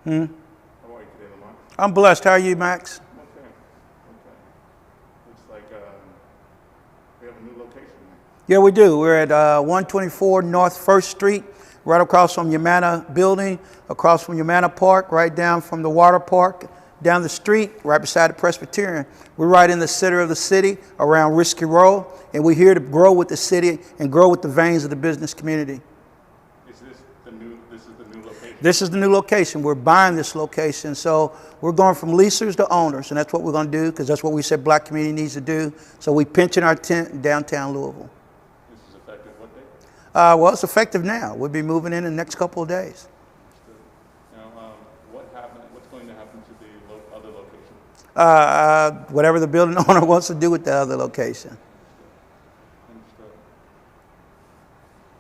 How are you today, Lamont? I'm blessed. How are you, Max? Okay. Looks like we have a new location now. Yeah, we do. We're at 124 North 1st Street, right across from Humana Building, across from Humana Park, right down from the water park, down the street, right beside the Presbyterian. We're right in the center of the city, around Risky Row, and we're here to grow with the city and grow with the veins of the business community. This is the new location? This is the new location. We're buying this location, so we're going from leasers to owners, and that's what we're going to do, because that's what we said black community needs to do. So we're pinching our tent in downtown Louisville. This is effective what day? Well, it's effective now. We'll be moving in the next couple of days. Now, what's going to happen to the other location? Whatever the building owner wants to do with the other location. Understood.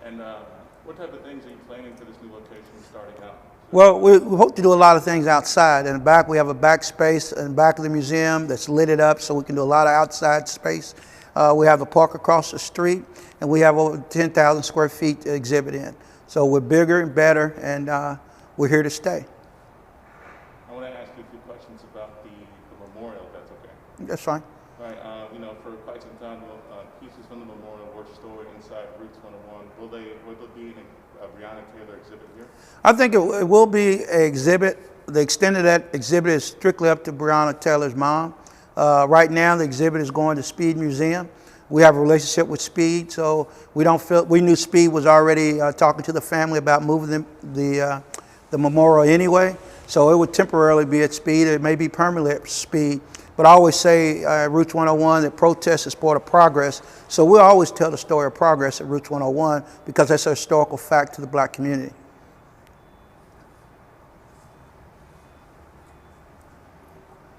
And what type of things are you planning for this new location starting out? Well, we hope to do a lot of things outside. In the back, we have a back space in the back of the museum that's lit it up, so we can do a lot of outside space. We have a park across the street, and we have over 10,000 square feet to exhibit in. So we're bigger and better, and we're here to stay. I want to ask you a few questions about the memorial, if that's okay. That's fine. Right. For quite some time, pieces from the memorial were stored inside Roots 101. Will there be a Breonna Taylor exhibit here? I think it will be an exhibit. The extent of that exhibit is strictly up to Breonna Taylor's mom. Right now, the exhibit is going to Speed Museum. We have a relationship with Speed, so we knew Speed was already talking to the family about moving the memorial anyway. So it would temporarily be at Speed. It may be permanently at Speed. But I always say Roots 101 that protest is part of progress. So we'll always tell the story of progress at Roots 101 because that's a historical fact to the black community.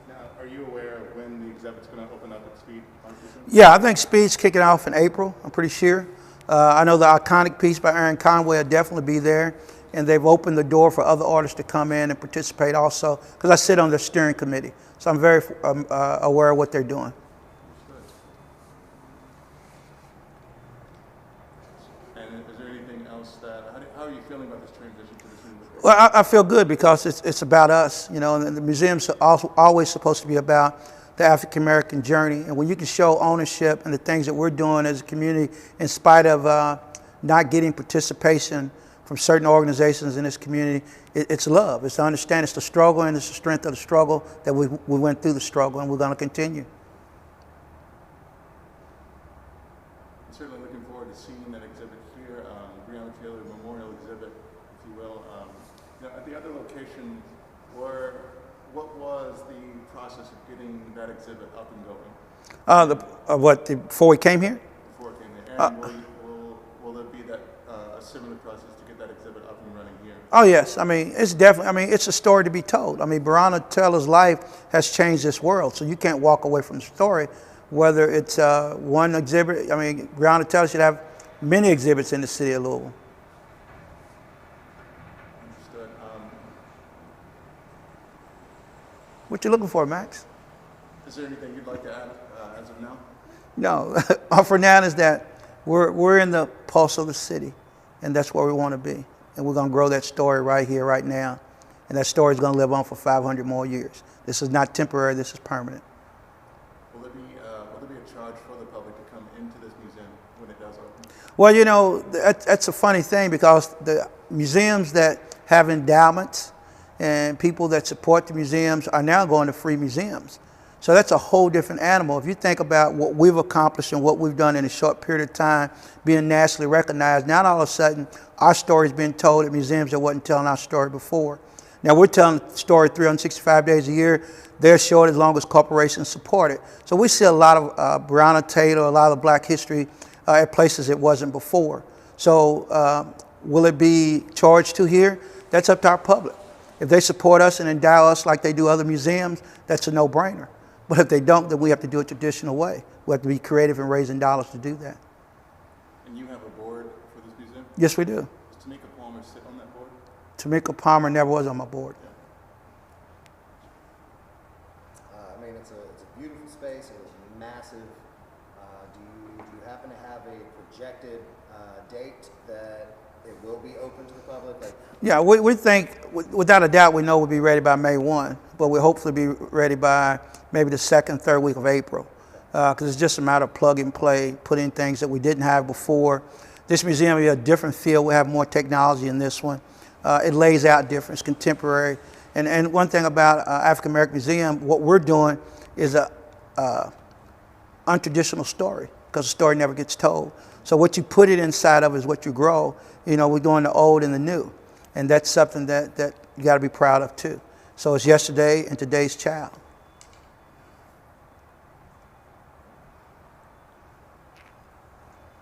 Now, are you aware of when the exhibit's going to open up at Speed? Yeah, I think Speed's kicking off in April, I'm pretty sure. I know the iconic piece by Aaron Conway will definitely be there. And they've opened the door for other artists to come in and participate also, because I sit on the steering committee. So I'm very aware of what they're doing. And is there anything else how are you feeling about this transition to this new location? Well, I feel good because it's about us, and the museum's always supposed to be about the African American journey. And when you can show ownership and the things that we're doing as a community, in spite of not getting participation from certain organizations in this community, it's love. It's to understand it's the struggle and it's the strength of the struggle that we went through the struggle, and we're going to continue. I'm certainly looking forward to seeing that exhibit here, Breonna Taylor Memorial exhibit, if you will. At the other location, what was the process of getting that exhibit up and going? Before we came here? Before it came here. And will there be a similar process to get that exhibit up and running here? Oh, yes. It's definitely, it's a story to be told. Breonna Taylor's life has changed this world, so you can't walk away from the story. Whether it's one exhibit, Breonna Taylor should have many exhibits in the city of Louisville. Understood. What you looking for, Max? Is there anything you'd like to add as of now? No. All for now is that we're in the pulse of the city, and that's where we want to be. And we're going to grow that story right here, right now. And that story is going to live on for 500 more years. This is not temporary, this is permanent. Will there be a charge for the public to come into this museum when it does open? Well, that's a funny thing, because the museums that have endowments and people that support the museums are now going to free museums. So that's a whole different animal. If you think about what we've accomplished and what we've done in a short period of time, being nationally recognized, now all of a sudden our story's being told at museums that wasn't telling our story before. Now we're telling the story 365 days a year. They're showing as long as corporations support it. So we see a lot of Breonna Taylor, a lot of black history at places it wasn't before. So will it be charged to here? That's up to our public. If they support us and endow us like they do other museums, that's a no-brainer. But if they don't, then we have to do it traditional way. We have to be creative in raising dollars to do that. And you have a board for this museum? Yes, we do. Does Tamika Palmer sit on that board? Tamika Palmer never was on my board. Yeah. It's a beautiful space. It was massive. Do you happen to have a projected date that it will be open to the public? Yeah, we think without a doubt, we know we'll be ready by May 1, but we'll hopefully be ready by maybe the second, third week of April, because it's just a matter of plug and play, put in things that we didn't have before. This museum will be a different feel. We have more technology in this one. It lays out different, it's contemporary. And one thing about African American Museum, what we're doing is a untraditional story, because the story never gets told. So what you put it inside of is what you grow. You know, we're doing the old and the new. And that's something that you got to be proud of too. So it's yesterday and today's child.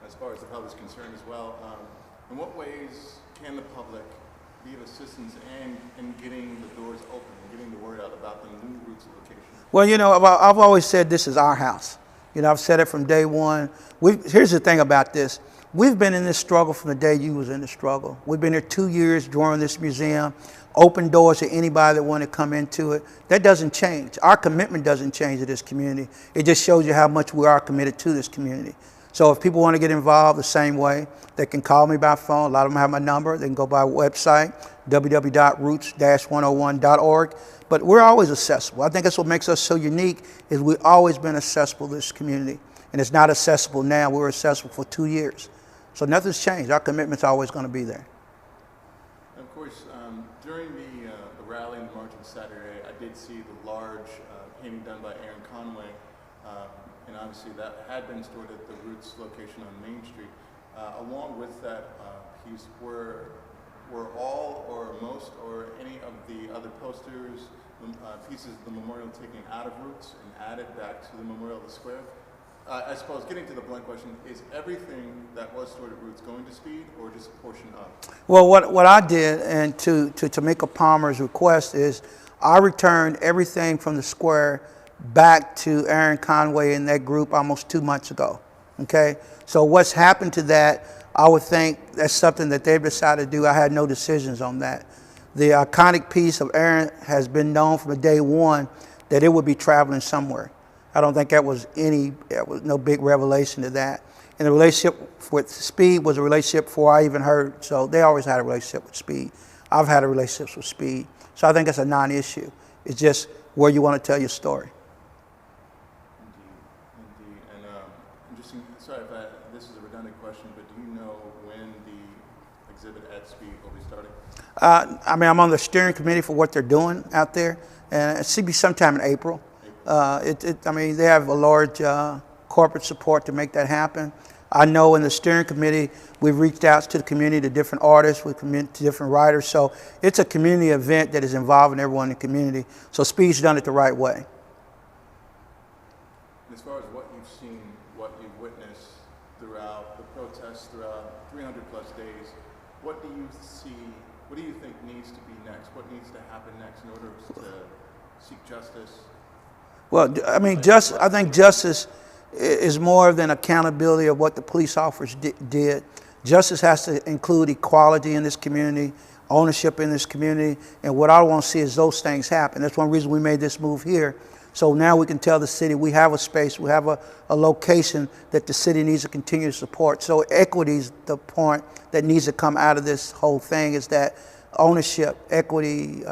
As far as the public's concerned as well, in what ways can the public be of assistance in getting the doors open and getting the word out about the new Roots location? Well, you know, I've always said this is our house. You know, I've said it from day one. Here's the thing about this. We've been in this struggle from the day you was in the struggle. We've been here 2 years growing this museum, open doors to anybody that want to come into it. That doesn't change. Our commitment doesn't change to this community. It just shows you how much we are committed to this community. So if people want to get involved the same way, they can call me by phone. A lot of them have my number. They can go by website, www.roots-101.org. But we're always accessible. I think that's what makes us so unique, is we've always been accessible to this community. And it's not accessible now. We were accessible for 2 years. So nothing's changed. Our commitment's always going to be there. Of course, during the rally and the march on Saturday, I did see the large painting done by Aaron Conway, and obviously that had been stored at the Roots location on Main Street. Along with that piece, were all or most or any of the other posters, pieces of the memorial taken out of Roots and added back to the memorial of the square? I suppose, getting to the blunt question, is everything that was stored at Roots going to Speed, or just a portion of? Well, what I did, and to Tamika Palmer's request, is I returned everything from the square back to Aaron Conway and that group almost 2 months ago. Okay? So what's happened to that, I would think that's something that they've decided to do. I had no decisions on that. The iconic piece of Aaron has been known from day one that it would be traveling somewhere. I don't think that was no big revelation to that. And the relationship with Speed was a relationship before I even heard. So they always had a relationship with Speed. I've had a relationship with Speed. So I think that's a non-issue. It's just where you want to tell your story. Indeed. And sorry if this is a redundant question, but do you know when the exhibit at Speed will be starting? I mean, I'm on the steering committee for what they're doing out there, and it should be sometime in April. I mean, they have a large corporate support to make that happen. I know in the steering committee, we've reached out to the community, to different artists, to different writers. So it's a community event that is involving everyone in the community. So Speed's done it the right way. As far as what you've seen, what you've witnessed throughout the protests, throughout 300 plus days, what do you see, what do you think needs to be next? What needs to happen next in order to seek justice? Well, I mean, I think justice is more than accountability of what the police officers did. Justice has to include equality in this community, ownership in this community, and what I want to see is those things happen. That's one reason we made this move here. So now we can tell the city we have a space, we have a location that the city needs to continue to support. So equity is the point that needs to come out of this whole thing, is that ownership, equity,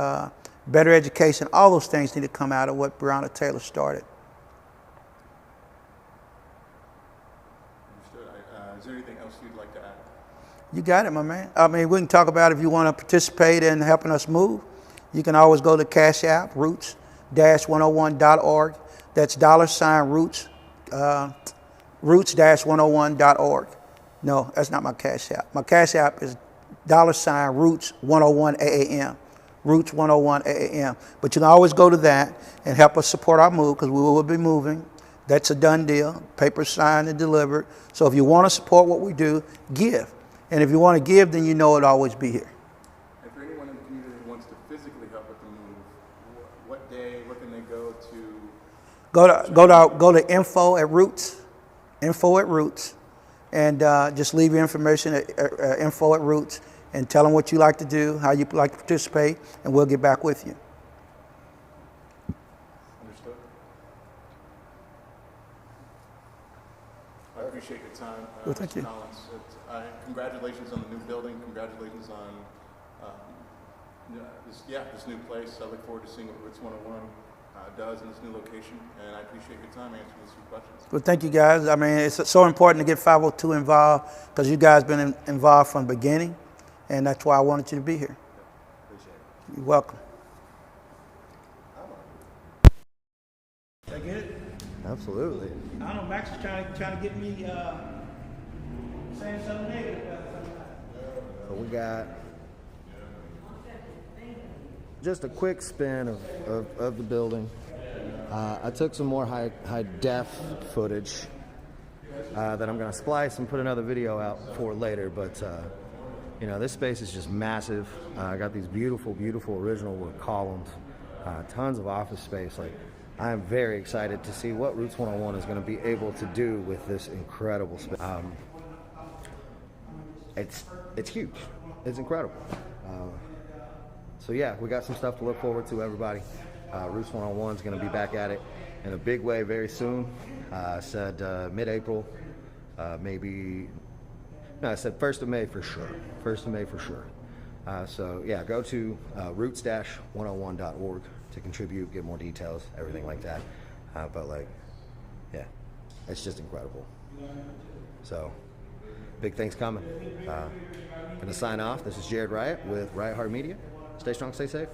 better education, all those things need to come out of what Breonna Taylor started. Understood. Is there anything else you'd like to add? You got it, my man. I mean, we can talk about if you want to participate in helping us move. You can always go to Cash App, Roots-101.org. That's $Roots, Roots-101.org. No, that's not my Cash App. My Cash App is $Roots-101 AAM. Roots 101 AAM. But you can always go to that and help us support our move, because we will be moving. That's a done deal. Papers signed and delivered. So if you want to support what we do, give. And if you want to give, then you know it'll always be here. And for anyone in the community who wants to physically help with the move, what day, where can they go to? Go to info at Roots, and just leave your information at info at Roots. And tell them what you like to do, how you like to participate, and we'll get back with you. Understood. I appreciate your time, Well, thank Mr. you. Collins. Congratulations on the new building. Congratulations on this new place. I look forward to seeing what Roots 101 does in this new location, and I appreciate your time answering these few questions. Well, thank you guys. I mean, it's so important to get 502 involved because you guys been involved from the beginning, and that's why I wanted you to be here. Appreciate it. You're welcome. Did I get it? Absolutely. I don't know. Max is trying to get me saying something negative. So we got just a quick spin of the building. I took some more high def footage that I'm gonna splice and put another video out for later. But you know, this space is just massive. I got these beautiful original wood columns, tons of office space. Like, I am very excited to see what Roots 101 is going to be able to do with this incredible space. It's huge. It's incredible. So yeah, we got some stuff to look forward to, everybody. Roots 101 is going to be back at it in a big way very soon. I said mid-April, maybe. No, I said 1st of May for sure. 1st of May for sure. So yeah, go to roots-101.org to contribute, get more details, everything like that. But like, yeah, it's just incredible. So big things coming. Gonna sign off. This is Jared Riot with Riot Heart Media. Stay strong, stay safe.